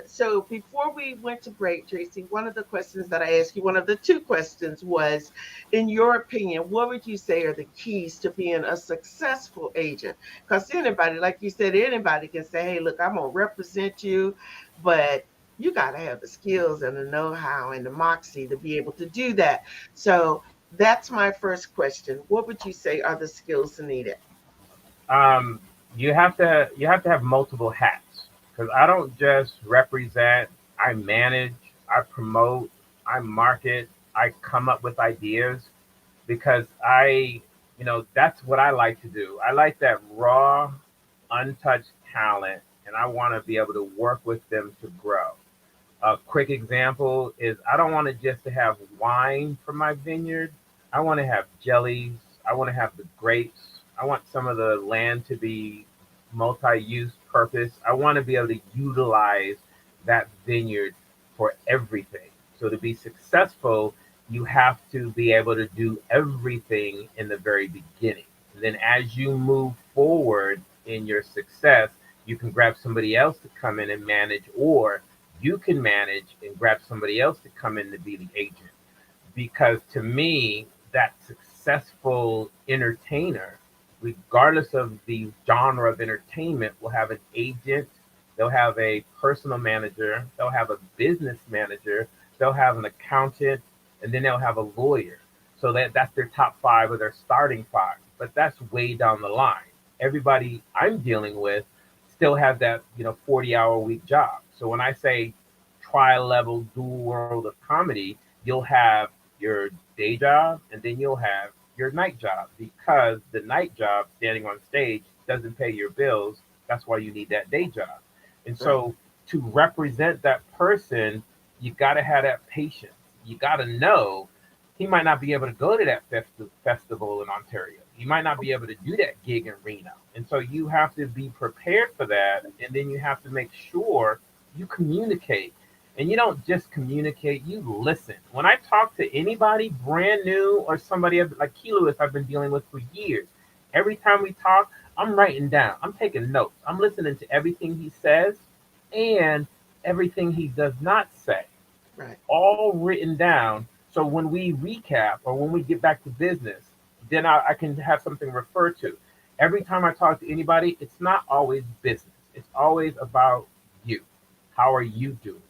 So before we went to break, Tracy, one of the questions that I asked you, one of the 2 questions was, in your opinion, what would you say are the keys to being a successful agent? Because anybody, like you said, anybody can say, "Hey, look, I'm going to represent you," but you got to have the skills and the know-how and the moxie to be able to do that. So that's my first question. What would you say are the skills needed? Um, you have to have multiple hats because I don't just represent. I manage. I promote. I market. I come up with ideas because that's what I like to do. I like that raw, untouched talent, and I want to be able to work with them to grow. A quick example is I don't want to just to have wine from my vineyard. I want to have jellies. I want to have the grapes. I want some of the land to be multi-use purpose. I want to be able to utilize that vineyard for everything. So to be successful, you have to be able to do everything in the very beginning. And then as you move forward in your success, you can grab somebody else to come in and manage, or you can manage and grab somebody else to come in to be the agent. Because to me, that successful entertainer, regardless of the genre of entertainment, will have an agent, they'll have a personal manager, they'll have a business manager, they'll have an accountant, and then they'll have a lawyer. So that's their top five or their starting five. But that's way down the line. Everybody I'm dealing with still have that 40-hour week job. So when I say tri-level dual world of comedy, you'll have your day job and then you'll have your night job, because the night job, standing on stage, doesn't pay your bills. That's why you need that day job. And so to represent that person, you got to have that patience. You got to know he might not be able to go to that festival in Ontario. He might not be able to do that gig in Reno. And so you have to be prepared for that. And then you have to make sure you communicate. And you don't just communicate, you listen. When I talk to anybody brand new or somebody like Key Lewis I've been dealing with for years, every time we talk, I'm writing down, I'm taking notes. I'm listening to everything he says and everything he does not say. Right. All written down. So when we recap or when we get back to business, then I can have something to refer to. Every time I talk to anybody, it's not always business. It's always about you. How are you doing?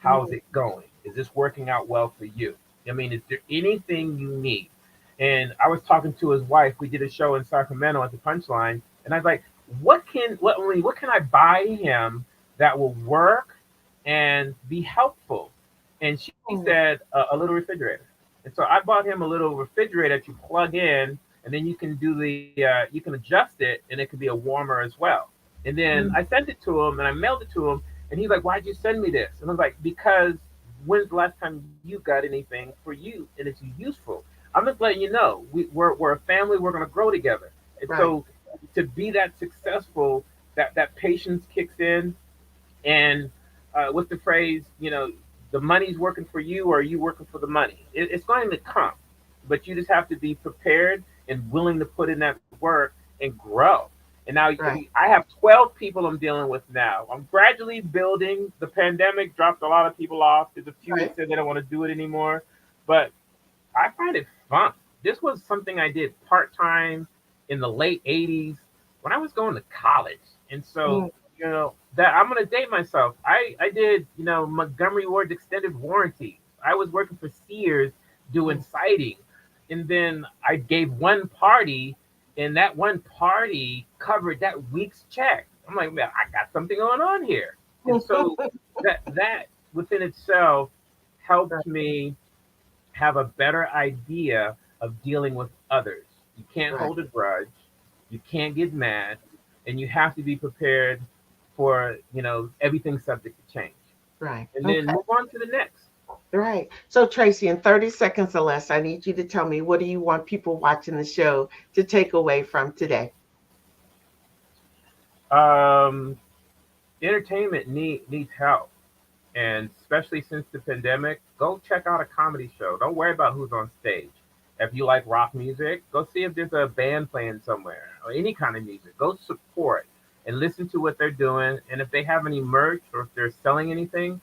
How's it going? Is this working out well for you? I mean, is there anything you need? And I was talking to his wife. We did a show in Sacramento at the Punchline, and I was like, what can I buy him that will work and be helpful? And she said a little refrigerator. And so I bought him a little refrigerator that you plug in, and then you can do you can adjust it, and it can be a warmer as well. And then I sent it to him, and I mailed it to him, and he's like, "Why'd you send me this?" And I was like, "Because when's the last time you got anything for you and it's useful?" I'm just letting you know we're a family. We're going to grow together. And so to be that successful, that patience kicks in, and with the phrase, the money's working for you, or are you working for the money? It's going to come, but you just have to be prepared and willing to put in that work and grow. And now I have 12 people I'm dealing with now. I'm gradually building. The pandemic dropped a lot of people off. There's a few that said they don't want to do it anymore, but I find it fun. This was something I did part-time in the late 80s when I was going to college. And so, that I'm going to date myself. I did, Montgomery Ward's extended warranty. I was working for Sears doing siding. And then I gave one party, and that one party covered that week's check. I'm like, man, I got something going on here. And so that within itself helped me have a better idea of dealing with others. You can't hold a grudge. You can't get mad. And you have to be prepared for, everything subject to change. Right. And then move on to the next. Right. So, Tracy, in 30 seconds or less, I need you to tell me, what do you want people watching the show to take away from today? Entertainment needs help. And especially since the pandemic, go check out a comedy show. Don't worry about who's on stage. If you like rock music, go see if there's a band playing somewhere, or any kind of music. Go support and listen to what they're doing. And if they have any merch or if they're selling anything,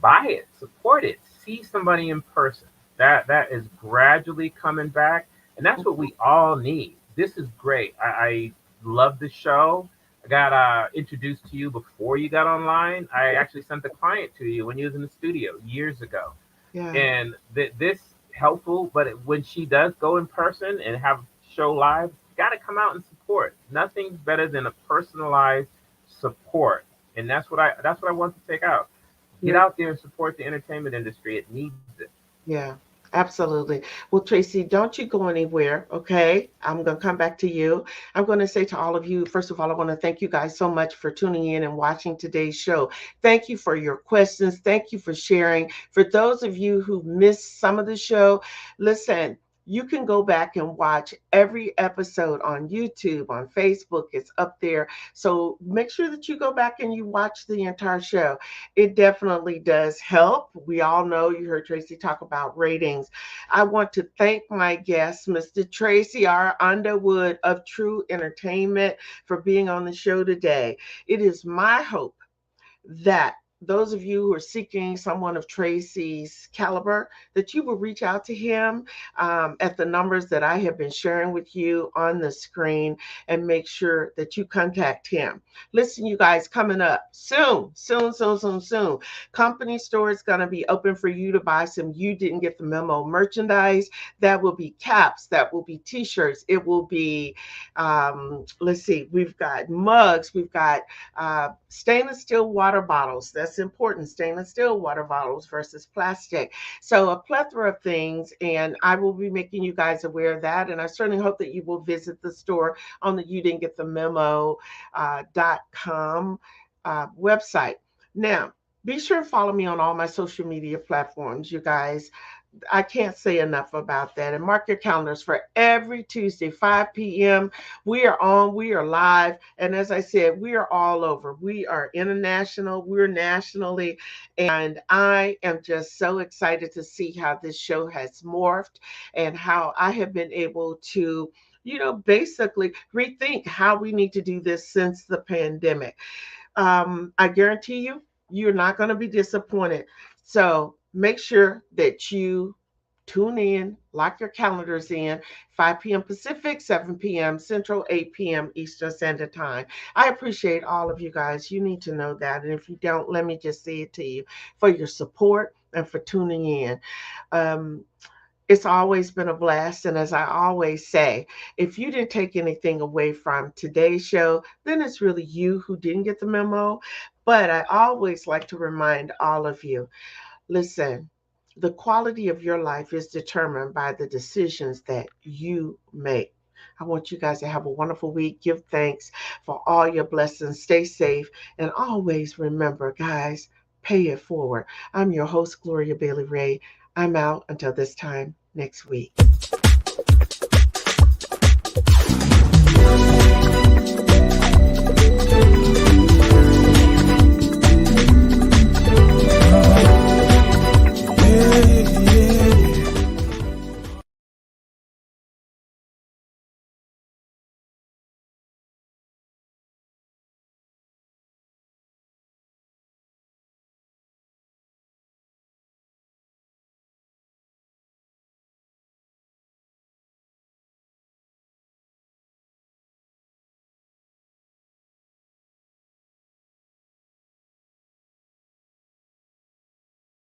buy it, support it, see somebody in person. That is gradually coming back. And that's what we all need. This is great. I love the show. I got introduced to you before you got online. I actually sent the client to you when you was in the studio years ago. Yeah. And this helpful, but when she does go in person and have show live, got to come out and support. Nothing better than a personalized support. And that's what I want to take out. Get out there and support the entertainment industry. It needs it. Yeah, absolutely. Well, Tracy, don't you go anywhere, okay? I'm going to come back to you. I'm going to say to all of you, first of all, I want to thank you guys so much for tuning in and watching today's show. Thank you for your questions. Thank you for sharing. For those of you who missed some of the show, listen, You can go back and watch every episode on YouTube, on Facebook. It's up there. So make sure that you go back and you watch the entire show. It definitely does help. We all know, you heard Tracy talk about ratings. I want to thank my guest, Mr. Tracy Underwood of True Entertainment, for being on the show today. It is my hope that those of you who are seeking someone of Tracy's caliber, that you will reach out to him at the numbers that I have been sharing with you on the screen, and make sure that you contact him. Listen, you guys, coming up soon, Company Store is going to be open for you to buy some You Didn't Get the Memo merchandise. That will be caps, that will be t-shirts, it will be, let's see, we've got mugs, we've got stainless steel water bottles. That's important, stainless steel water bottles versus plastic. So a plethora of things, and I will be making you guys aware of that. And I certainly hope that you will visit the store on the You Didn't Get the Memo.com website. Now, be sure to follow me on all my social media platforms, you guys. I can't say enough about that. And mark your calendars for every Tuesday, 5 p.m. We are on, we are live. And as I said, we are all over. We are international, we're nationally. And I am just so excited to see how this show has morphed and how I have been able to, basically rethink how we need to do this since the pandemic. I guarantee you, you're not going to be disappointed. So make sure that you tune in, lock your calendars in, 5 p.m. Pacific, 7 p.m. Central, 8 p.m. Eastern Standard Time. I appreciate all of you guys. You need to know that. And if you don't, let me just say it to you, for your support and for tuning in. It's always been a blast. And as I always say, if you didn't take anything away from today's show, then it's really you who didn't get the memo. But I always like to remind all of you, listen, the quality of your life is determined by the decisions that you make. I want you guys to have a wonderful week. Give thanks for all your blessings. Stay safe. And always remember, guys, pay it forward. I'm your host, Gloria Bailey Ray. I'm out until this time next week.